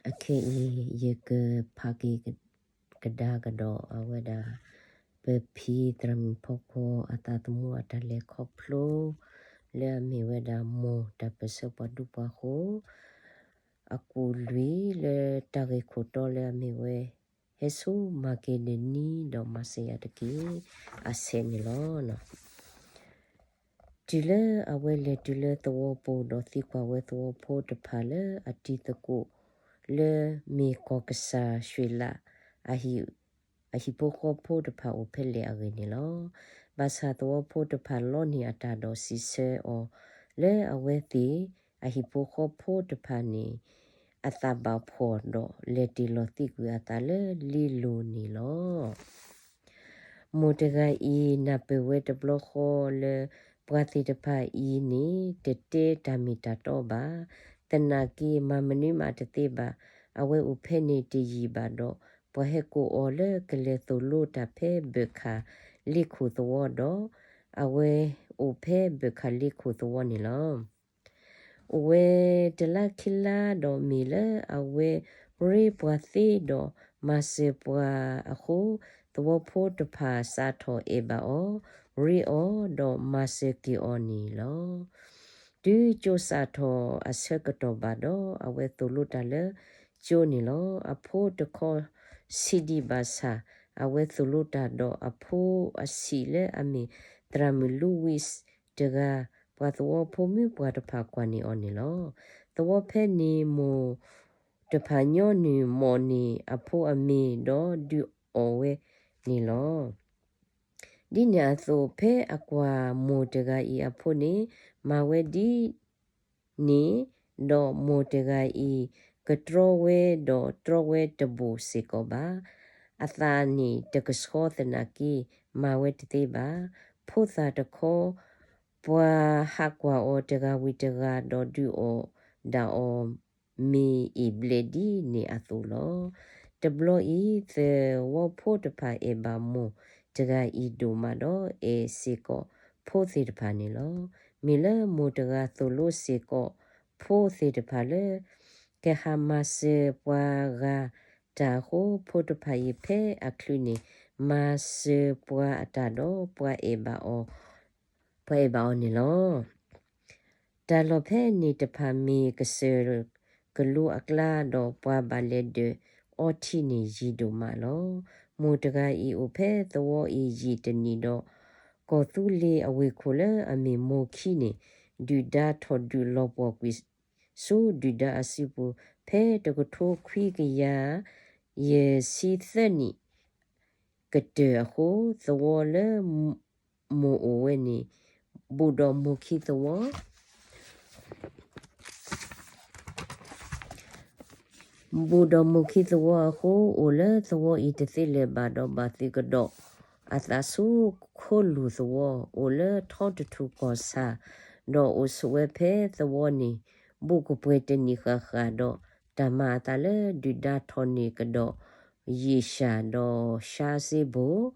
ake ye ke pagi kada kado aweda pe pi tram poko atatamu atale koplo le mi weda mo da pese padu pa ho aku lui le tari koto le mi we Hesu makene ni do masaya deki aseni lo no. Tule awele tule tawo po do thikwa we tawo po te pale atita ko le mi kokasa shwila ahi poko po te pa o pele ageni lo. Basa tawo po te pa lo ni atado si se o le awethi ahi poko po te pa ni ataba po do le ti lo thiku atale li lo ni lo. Motega I na pe wete bloko le pwati te pa I ni te te tamita toba tenaki mamani ma te teba awe upeni te yiba do poheko ole kele thulu ta pe beka liku thwodo awe upe beka liku thwoni lo. Uwe te la kila do mile awe ri pwati do mase pwa ako thwopo te pa sato eba o ri o do mase ki oni lo. Du jo sato asekato bado awe thulu tale jo ni lo apo te ko sidi basa awe thulu ta do apo asile ami drami Louis tega pwa thwo pomi pwa te pa kwani oni lo. Thwo pe ni mo te pa nyoni mo ni apo ami do du owe ni lo. Di nya tho pe akwa mo tega I apo ni mawe di ni do mo tega I katrowe do trowe tebu sikoba athani tekeshothana ki mawe te ba phutha teko pwa hakwa o tega witega do du o da o mi I bledi ni athulo teblo I the wo photo pa e ba mo tega I do ma do e siko phothi de pa ni lo mi le mo tega thulo siko phothi de pa le ke hamase pwa ga ta ho photo pa I phe akluni mas pwa atado pwa e ba o ni lo. Da lo phe ni te pa mi kese kelu akla do pwa ba le de oti ni yi do ma lo. Mo tega I o phe thwo I yi te ni do ko thu le awe khole ami mo khi ni du da tho du lo po kwis so du da asipu phe to ko tho khwi ke ya ye si thani kete ho thwo le mo o we ni budo mo khi thwo Budo mukhi thwo ho ole thwo I te thile ba do ba thi ko do athasu kholu thwo ole thot tu ko sa do uswe phe thwo ni bu ko pwete ni kha kha do tama ta le du da thoni ko do yisha do sha si bo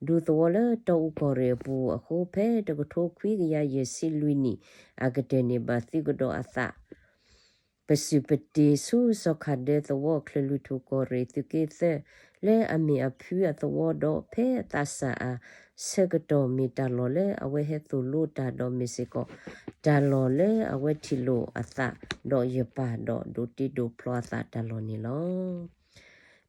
du thwo le to ko re bu a ho phe to ko tho khwi ya ye si lui ni agate ni ba thi ko do atha Pesupeti su sokade the walk lelutu kore tukithe le ami apu at the wado pe tasa a segato mitalole awehe thuluta do misiko talole awetilo atha do yepa do ti do plotha taloni lo.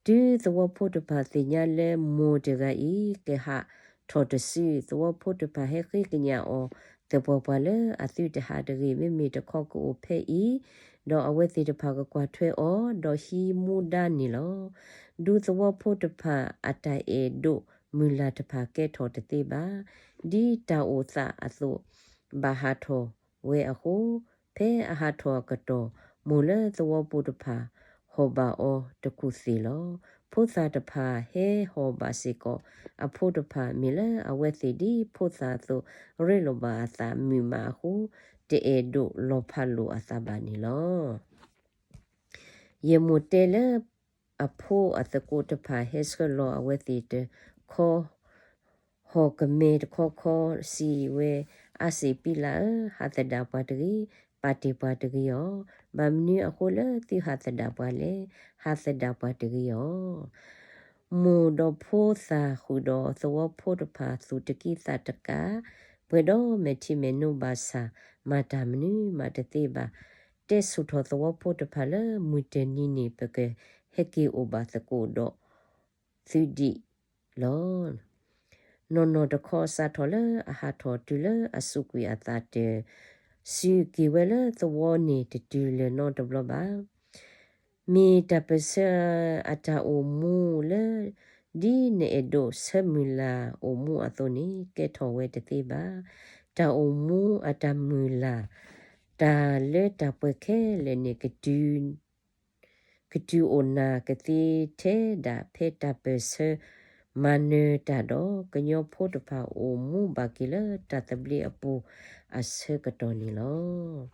Du the waputa pathinya le modega I ke ha totasi the waputa paheki kenya o the popale athu te hadagi mimi te koku o pe I do awethi te pa kwa thwe o do hi muda ni lo du the waputa pa ata e do mula te pa ke to te ba di ta o tha athu bahato we aho pe ahato kato mula the waputa pa hoba o te kuthilo phutha te pha he hoba siko a phutha pha mile a wethi di phutha to relo ba tha mi ma hu te e do lo phalu asabani lo ye motele a pho a the ko te pha he sko lo a wethi te kho ho kame te kho si we a si pila ha te da pa te pati yo Bamni ako la ti hatada pale hatada patigyo. Mu do po sa hudo so po de pa su tiki sa taka. Pwedo me ti menu basa matamni matete ba. Te su to so po de pala muite nini peke heki oba sa ko do. Thudi lon. Nono de ko sa tola a hato tula asukwi atate. Si kiwela the warni te tule no de bloba. Mi tapesa ata o mu le di ne edo semula o mu athoni ke towe te tiba. Ta o mu ata mula. Ta le ta pweke le ne ketu ona keti te da pe tapesa manu ta do kanyo photo pa o mu bakila ta tabli apu ase katoni lo.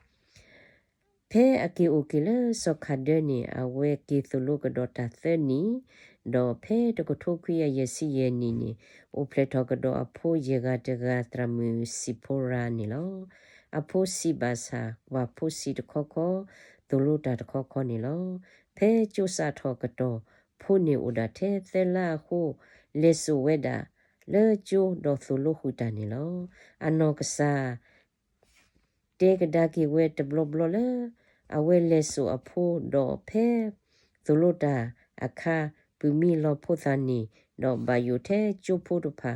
Pe aki ukila so kadeni awe ki thulu kado ta theni do pe to kotokwi yesi ye nini o pleto kado apo yega tega tramu sipora ni lo. Apo si basa wa po si de koko thulu ta de koko ni lo. Pe chosa to kado po ni udate thela ho lesu weda le jo do thulu hutani lo. Ano kasa te kadaki we te blo blo le awe lesu apo do pe thuluta akha pumi lo puthani do bayute chupu pa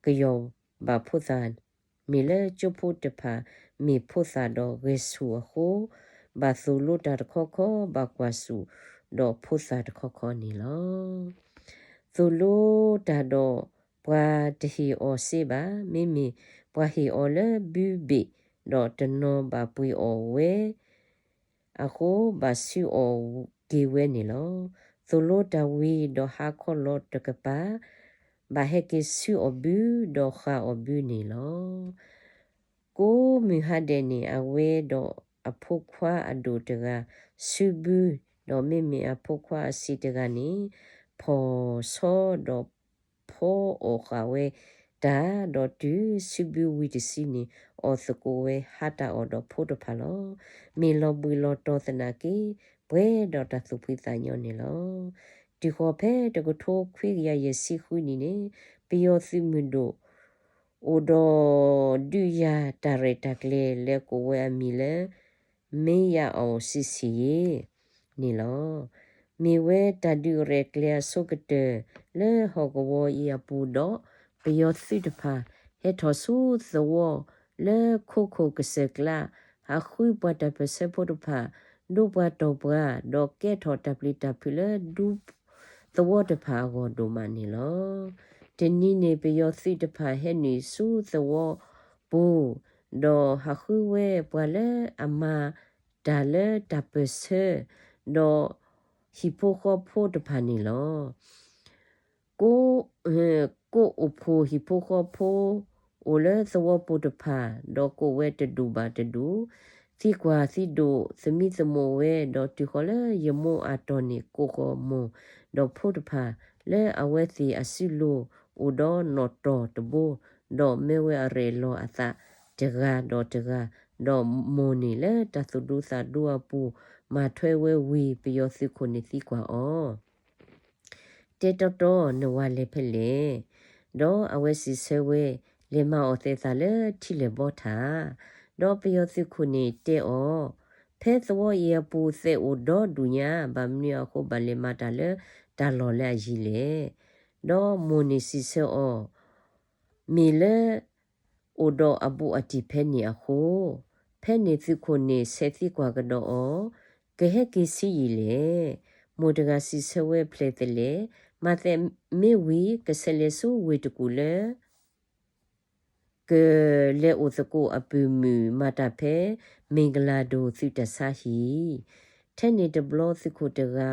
kyo ba puthan mi le chupu pa mi putha do resu ho ba thuluta koko ba kwasu do putha koko ni lo thuluta do pwa tehi o seba mimi pwa hi o le bubi do teno ba pui o we ako basu o kiwe ni lo tholo da wi do ha ko lo te kapa ba he ki su obu do kha obu ni lo ko mi ha de ni awe do apokwa ado te ga subu do me apokwa si te ga ni po so do po o kha we da do tu subu wi de sini o thoko we hata o do po do palo mi lo bui lo to thana ki pwe do ta thu phi ta nyo ni lo ti kho phe de ko tho khwi ya ye si khu ni ne pi yo si mu do o do du ya ta re ta kle le ko we mi le me ya o si si ye ni lo mi we ta du re kle so ke te le ho ko wo ya pu do pi yo si de pa he to su the wo le ko ko ke se kla ha khu pa ta pe se po do pa do pa to pa do ke tho ta pli ta phi le du the wo de pa go do ma ni lo te ni ne pe yo si de pa he ni su the wo bu do ha khu we pa le ama da le ta pe se do hi po ko po de pa ni lo ko o po hi po ko po o le the wo po de pa do ko we te du ba te du si kwa si do semi samo we do ti ko le ye mo atoni ko ko mo do po de pa le awe si asilo o do no to to bo do me we are lo ata te ga do mo ni le ta su du sa du apu ma thwe we wi pi yo si ko ni si kwa o te to no wa le phele do awe si se we le ma o te sa le ti le bo tha do pi yo si ko ni te o phe so ye pu se o do du nya ba mni ko ba le ma ta le ta lo le yi le do mo ni si se o mi le o do abu ati phe ni a ko phe ni si ko ni se si kwa ga do o ke he ki si yi le mo de ga si se we ple te le ma te me wi ke se le su we de ku le ke le o se ko apu mu ma ta phe mingla do su ta sa hi te ni de blo si ko de ga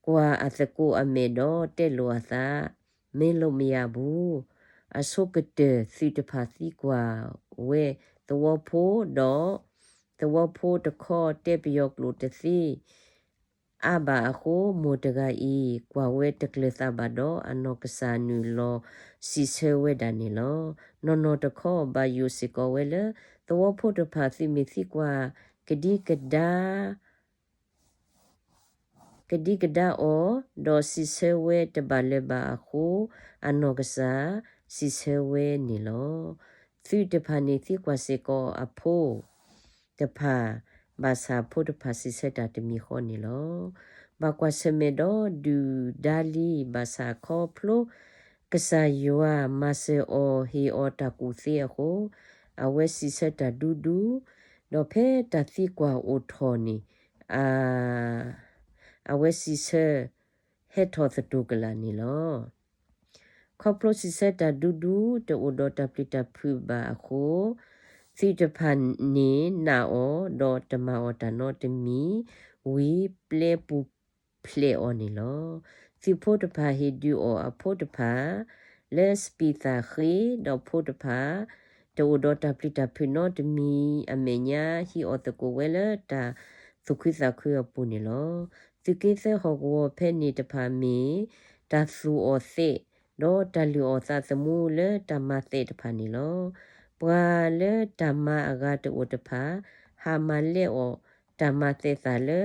kwa a se ko a me do te lo a sa me lo me ya bu a so ke te si te pa si kwa we the wo po do the wo po de ko te bi yok lo te si aba ko mo te ga I kwa we te kle sa ba do ano ka sa nu lo si se we da ni lo no no te ko ba yu si ko we le ตัวพุทธภาสิมิสิกว่ากดีกดากดีกดาโอดอสิเซเวตบาเลบาคูอันนกษาสิเซเวนี่โลฟิตพานิสิกว่าเสกออโพตพาบาสาพุทธภาสิเซตาตมีข้อนี่โลบากว่าเสเมดอดูดาลีบาสาคอพโลกษายัวมาเซโอฮีออตากูเซียโคအဝဲစီဆက်တာဒူဒူတော့ဖဲတသိကွာအိုထော်နီအဝဲစီဆက်ဟက်ထော်သတူကလာနီလောခေါပလိုစီဆက်တာဒူဒူတိုဒတာပလီတာဖူဘာခိုစီတဖန်နီနာအောဒေါ်တမအော်တနောတမီဝီပလေပူပလေအော်နီလောစီဖို့တဖာဟီဒူအော်အဖို့တဖာလက်စပီတာခီဒေါ်ဖို့တဖာတိုဒတာပလီတာဖီနောတမီအမေညာဟီအော်တကိုဝဲလာတာသုခိစာခွေပူနီလောသူကိစေဟောကောဖဲနီတဖာမီတာဆူအော်စေတော့တလူအော်သသမှုလေတမသေတဖာနီလောပွာလေတမအဂတ်အိုတဖာဟာမလေအောတမသေသလေ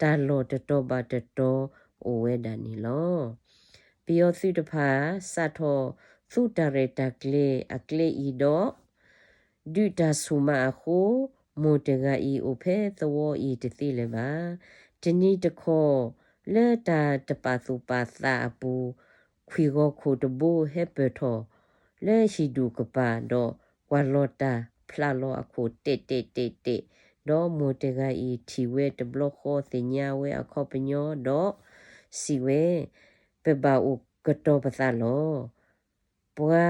တလောတတောဘတတောအိုဝဲဒနီလောပီယောစီတဖာစတ်ထောသုတရတကလေအကလေဤတော့ဒုတဆူမအခုမိုတကဤအိုဖဲသဝဤတသိလေပါတနီတခောလေတာတပသုပါသာပူခွေကိုခိုတဘူဟေပထောလဲရှိဒုကပါတော့ဝါလောတာဖလာလောအခုတေတော့မိုတကဤထီဝဲတဘလခောတင်ညာဝဲအခောပညောတော့စီဝဲပပဥကတော့ပသလောပွာ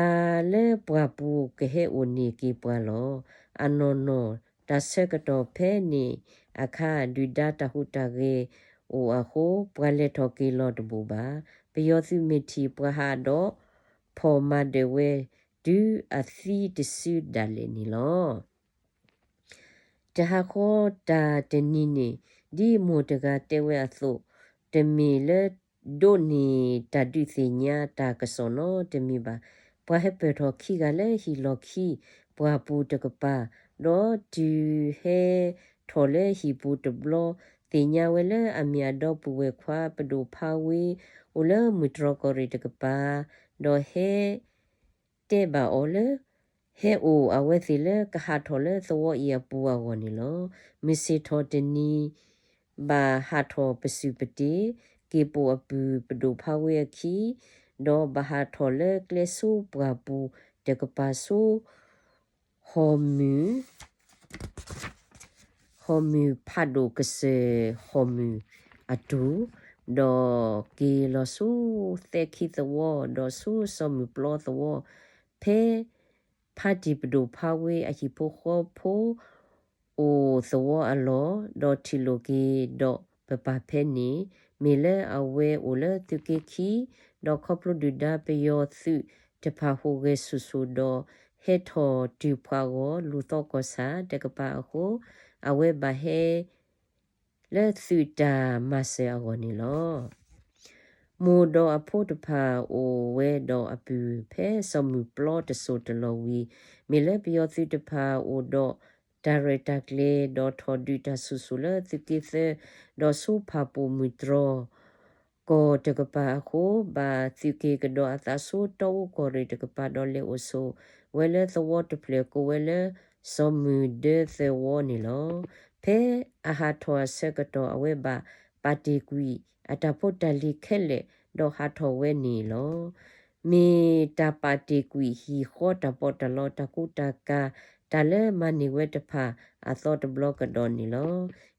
လေပွာပူကဟေဦးနီကီပွာလောအနောနောတဆက်ကတော့ဖဲနီအခါဒူဒတာဟုတာကေအိုအခုပွာလေထော်ကီလောတဘူပါပယောစုမီတီပွာဟာတော့ဖော်မဒေဝဲဒူအစီတဆုဒါလေနီလောတဟာခောတာတနီနီဒီမိုတကတဲဝဲအသုတမီလေဒိုနီတဒုစီညာတာကစောနောတမီပါပွာဟေပထောခီကလေဟီလောခီပွာပူတကပါတော့ဒီဟေထော်လေဟီပူတဘလောတင်ညာဝဲလေအမြတော့ပူဝဲခွာပဒူဖာဝေအိုလေမီထရကိုရီတကပါတော့ဟေတေဘာအိုလေဟဲအိုအဝဲစီလေကဟာထော်လေသဝဤပူဝဝနီလောမီစီထော်တနီဘာဟာထော်ပစုပတိကေပူအပူပဒူဖာဝေခီတော့ဘာဟာထော်လေကလေဆူပူပူတကပါဆူဟောမူဖာဒိုကစေဟောမူအတူတော့ကေလဆူသေခိသဝတော့ဆူဆမူပလောသဝဖဲဖာဒီပဒိုဖာဝေအဟိဖိုခောဖိုအိုသဝအလောတော့တီလိုကေတော့ပပဖဲနီမေလေအဝဲအိုလေတုကေခီတော့ခေါပလိုဒူဒါပယောသုတဖာဟိုကေဆူဆူတော့ဟေထော်တူဖွာကိုလူတော့ကောစာတကပါအခုအဝဲဘဟဲလက်သုတာမဆေအဝနီလောမူတော့အဖို့တဖာအိုဝဲတော့အပူဖဲစမူပလော့တဆိုတလောဝီမေလေပယောသုတဖာအိုတော့ဒါရတာကလေတော့ထော်ဒူတာဆူဆူလေသတိသတော့ဆူဖာပူမီဒရောကိုတကပါခိုဘာစီကေကတော့အသဆူတော့ကိုရတကပါတော့လေအိုဆိုဝဲလေသဝတ်တပလေကိုဝဲလေစမူဒေသဝနီလောဖဲအဟာထောဆကတော်အဝဲပါပါတီကွီအတဖို့တလီခဲလေတော့ဟာထောဝဲနီလောမေတာပါတီကွီဟီခေါ်တပေါ်တလောတကုတကာတလဲမနီဝဲတဖာအသောတဘလော့ကတော်နီလော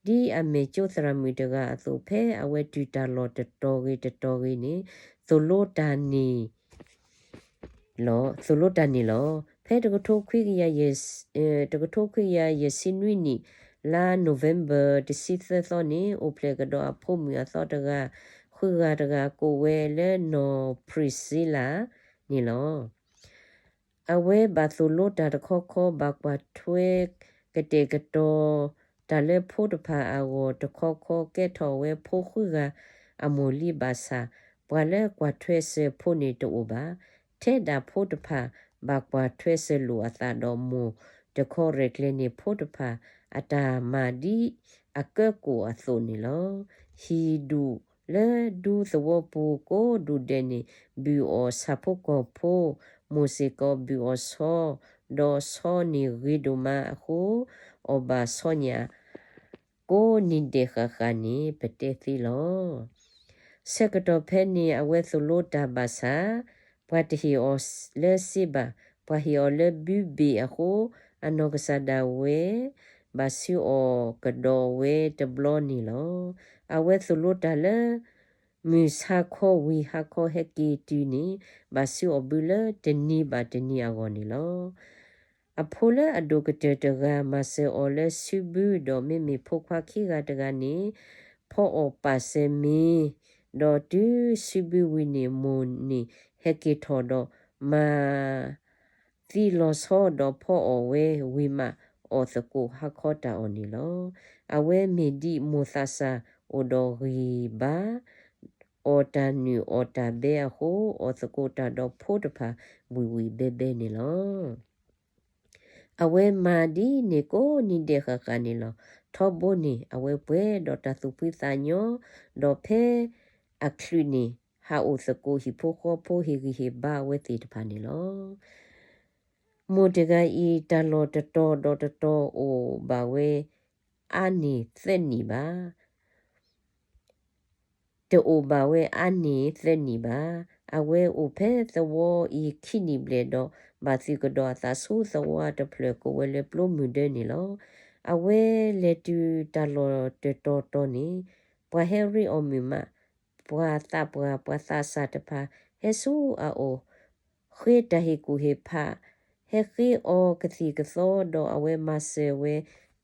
ဒီအမေကျိုသရမီတကအသုဖဲအဝဲတူတာလောတတော်ကြီးနေသိုလိုတာနီလောဖဲတကထိုခွေရရဲ့စင်ဝီနီလာနိုဗ ెంబర్ ဒီစီသသောနီအိုပလေကတော့အဖို့မြတ်သောတကခွေရတကကိုဝဲလဲနော်ပရီစီလာနီလောအဝဲဘာသိုလိုတာတခေါ်ဘကွာထွေကတေကတော်တလဲဖို့တဖာအဝတခေါ်ကဲထော်ဝဲဖို့ခွေကအမူလီဘာစာဘွာလဲကွာထွေစေဖို့နေတူပါထဲတာဖို့တဖာဘကွာထွေစေလူအသာတော်မူတ တခေါ်ရက်လေနေဖို့တဖာအတာမာဒီအကကိုအစုံနေလောဟီဒူလေဒူသဝပူကိုဒူဒဲနေဘီအောဆာဖို့ကိုဖိုမူစီကိုဘီအောဆောဒေါ်ဆောနီရီဒူမာအခုအဘာဆောညာကိုနိဒေခခာနီပတေသီလောစကတော်ဖဲနေအဝဲဆိုလို့တာဘာစာပတ်ဟီအောလေစီဘာပဟီအောလေဘီဘီအခုအနောကဆာဒါဝဲဘာစီအောကဒေါ်ဝဲတဘလောနီလောအဝဲဆိုလို့တာလေမီစာခိုဝီဟာခိုဟက်ကီတူနီဘာစီအောဘူလေတနီဘာတနီအဂောနီလောအဖိုလအဒိုကတေတကမဆေအော်လေဆီဘူးဒိုမီမီဖိုခွာခိကတကနေဖောအောပါဆေမီဒေါ်တူဆီဘူးဝီနီမွန်နီဟက်ကီထော်ဒိုမာသီလောဆောဒိုဖောအောဝဲဝီမာအောသကိုဟာခေါတာအော်နီလောအဝဲမီဒီမူသဆာအိုဒိုရီဘာအော်တာနူအော်တာဘေဟိုအောသကိုတာဒိုဖိုတဖာဝီဝီဘေဘေနီလောအဝဲမာဒီနေကိုနိဒေခခနီလောထောဘိုနီအဝဲပွဲဒေါ်တာသူပိသညောဒေါ်ဖဲအခလူနီဟာအိုစကိုဟီဖိုခိုဖိုဟီဂီဟီဘာဝဲတီတဖာနီလောမူတကဤတလောတတော်ဒေါ်တတော်အိုဘာဝဲအာနီသက်နီပါတိုဘာဝဲအာနီသက်နီပါအဝဲအိုဖဲသဝဤခိနီဘလေတော့ဘာစီကဒေါ်သာဆူသဝတဖလကိုဝဲလေပလိုမှုဒဲနီလောအဝဲလေတူတလောတတော်တော်နီပွာဟဲရီအမီမာပွာတာပွာသာစာတဖာဟဲဆူအိုခေတဟေကူဟေဖာဟဲခိအောကတိကသောဒေါ်အဝဲမဆေဝဲ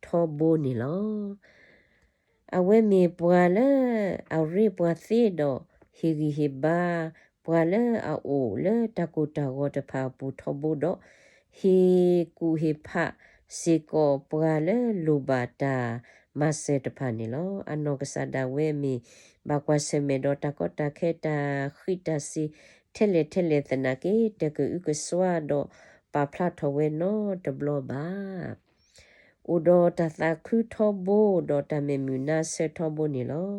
ထောဘိုနီလောအဝဲမီပွာလအရိပွာစီဒေါ်ဟီဂီဟီဘာပွာလအိုလေတကူတာဂောတဖာပူထဘုဒဟီကူဟီဖာစီကိုပွာလလူဘာတာမဆေတဖာနီလောအနောကဆာဒါဝဲမီဘာကွာဆေမေဒေါ်တကောတာခေတာခိတစီထဲလေတနာကေတကူကဆွာဒေါ်ပါဖလာထဝဲနောတဘလဘာဥဒေါ်တသခုထဘိုဒေါ်တမေမြူနာဆေထဘိုနီလော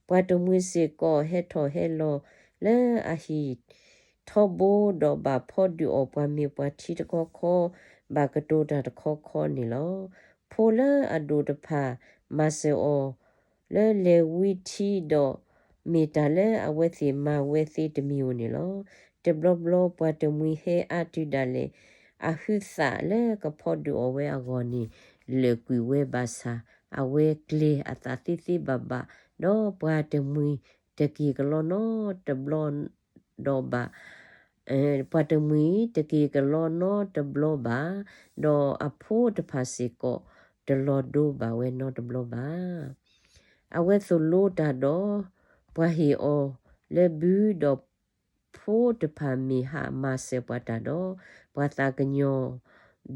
ပွာတမွေစီကိုဟေထောဟေလောလဲအဟီထောဘိုဒေါ်ဘာဖော်ဒူအပွားမီပွားတီတကောခေါ်ဘာကတိုတာတခေါ်ခေါ်နီလောဖိုလာအဒိုတဖာမဆေအောလဲလေဝီတီဒေါ်မီတလဲအဝဲစီမဝဲစီတမီယိုနီလောတဘလဘလပွာတမွေဟေအတူဒလေအဟုစာလဲကဖော်ဒူအဝဲအဂောနီလေကွေဝဲဘာစာအဝဲကလေအတာတိတိဘဘတော့ပွားတမွေတကီကလောနောတဘလတော့ဘာပွားတမွေတကီကလောနောတဘလဘာတော့အဖို့တဖာစီကိုတလောဒိုဘာဝဲနောတဘလဘာအဝဲဆိုလို့တာတော့ပွားဟီအောလေဘူးတော့ဖို့တဖာမီဟာမဆေပွားတာတော့ပွားတာကညော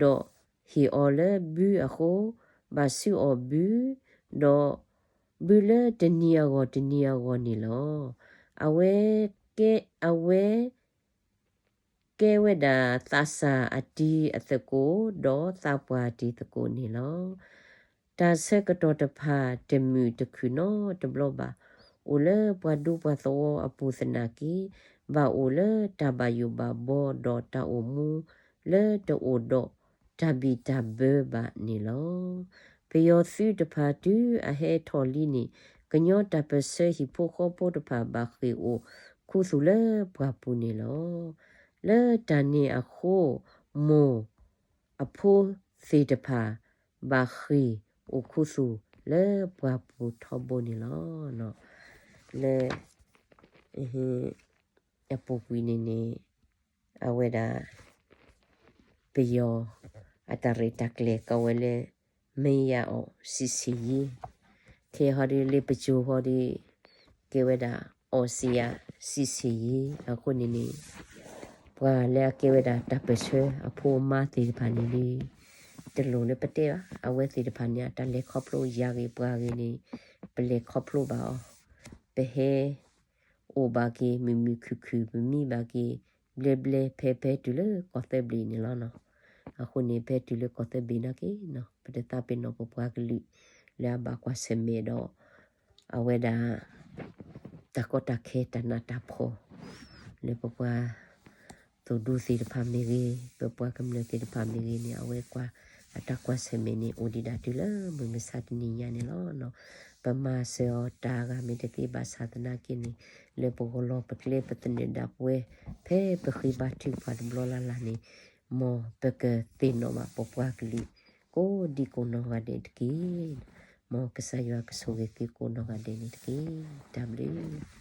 တော့ဟီအောလေဘူးအခုဘာစီအောဘူးတော့ဘူးလေတနီယာကိုနီလောအဝဲကဲဝဲတာသဆာအတီအသကိုဒေါ်သပွားတီတကိုနီလောတာဆက်ကတော်တဖာတမူတခုနောတဘလဘာအိုလေပွားဒူပွားသောအပူစနာကီဘာအိုလေတဘယူဘာဘောဒေါ်တာအိုမူလေတိုဒေါ်တဘီတဘဘာနီလောပယောစီတဖာတူအဟဲထော်လီနီကညောတပဆေဟီဖိုခိုပိုတဖာဘာခီအိုခုစုလေပွားပူနီလောလေတန်နီအခုမိုအဖိုးစီတဖာဘာခီအိုခုစုလေပွားပူထဘိုနီလောနော်လေဟိအပူကွီနေနေအဝဲတာပယောအတရတကလေကဝလေမေယာအိုစီစီခေဟရီလေပချူဟရီကေဝဒါအိုစီယာစီစီအခုနေနေပွာလေကေဝဒါတပဆွေအဖိုးမတီဖာနေနေတလုံးလေပတေအဝဲစီတဖာညာတလေခေါပလိုယာရီပွာရီနေပလေခေါပလိုပါပဟေအိုဘာကီမီခုမီဘာကီဘလေဘလေဖေဖေတူလေကောသေဘလီနီလောနော် အခုနေပဲတူလေကောတဲ့ဘိနာကေနော်ပဒတာပင်နော်ပပွားကလိလာဘာကွာစမေတော့အဝဲဒါတကောတခဲတနာတာဖိုလေပပွားသူဒူစီတဖာမီရီပပွားကမလေတီတဖာမီရီနေအဝဲကွာအတကွာစမေနေအိုဒီဒါတူလာမမစတ်နီညာနေလောနော်ပမာစေောတာကမိတတိဘာသာတနာကိနီလေပကိုလောပကလေပတနေတာပွဲဖဲပခိဘာတိဖာဒဘလလာနီမောပကတိနောမပပွားကလီကိုဒီကိုနောငါတဲ့ကိမောကဆာယကဆိုဝေကိကိုနောငါတဲ့နိတကိ W